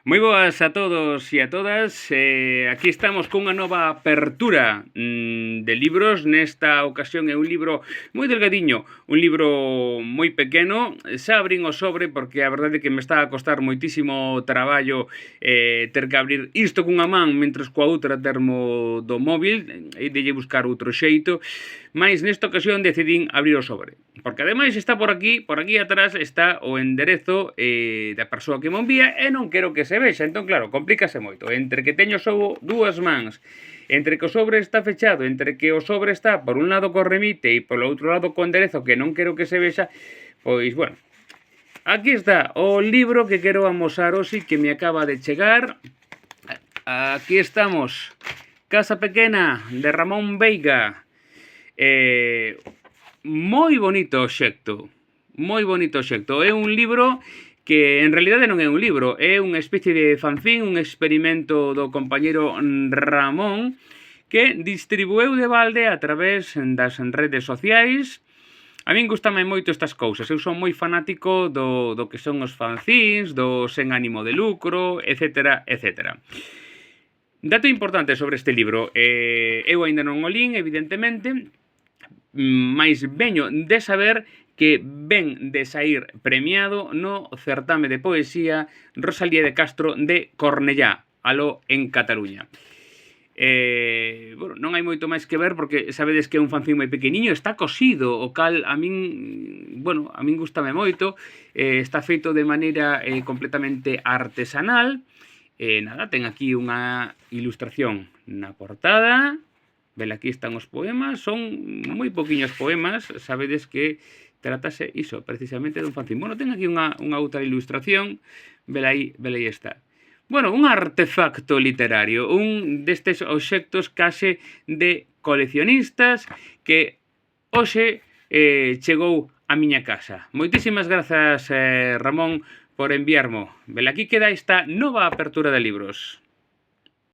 Moi boas a todos e a todas. Aquí estamos cunha nova apertura de libros. Nesta ocasión é un libro moi delgadiño, un libro moi pequeno. Xa abrín o sobre porque a verdade é que me está a costar moitísimo traballo ter que abrir isto cunha man mentres coa outra termo do móvil e delle buscar outro xeito. Mais nesta ocasión decidín abrir o sobre, porque ademais está por aquí atrás está o enderezo da persoa que mo envía e non quero que se vexa, entón claro, complícase moito, entre que teño só dúas mans, entre que o sobre está fechado, entre que o sobre está por un lado co remite e polo outro lado co enderezo que non quero que se vexa, pois, bueno, aquí está o libro que quero amosar hoxe que me acaba de chegar. Aquí estamos, Casa Pequena, de Ramón Veiga. Moi bonito obxecto, moi bonito obxecto. É un libro que en realidade non é un libro, é unha especie de fanzín, un experimento do compañeiro Ramón que distribueu de balde a través das redes sociais. A min gustame moito estas cousas, eu son moi fanático do que son os fanzins, do sen ánimo de lucro, etcétera, etcétera. Dato importante sobre este libro, eu aínda non o lín, evidentemente, mais veño de saber que ven de saír premiado no certame de poesía Rosalía de Castro de Cornellá, aló en Cataluña. Bueno, non hai moito máis que ver porque sabedes que é un fanzín moi pequeniño, está cosido, o cal a min, bueno, a min gustame moito, está feito de maneira completamente artesanal. Nada, ten aquí unha ilustración na portada. Vela, aquí están os poemas, son moi poquiños poemas, sabedes que tratase iso, precisamente dun fanzín. Bueno, ten aquí unha outra ilustración, vela aí está. Bueno, un artefacto literario, un destes obxectos case de coleccionistas que hoxe chegou a miña casa. Moitísimas grazas, Ramón, por enviarmo. Vela, aquí queda esta nova apertura de libros.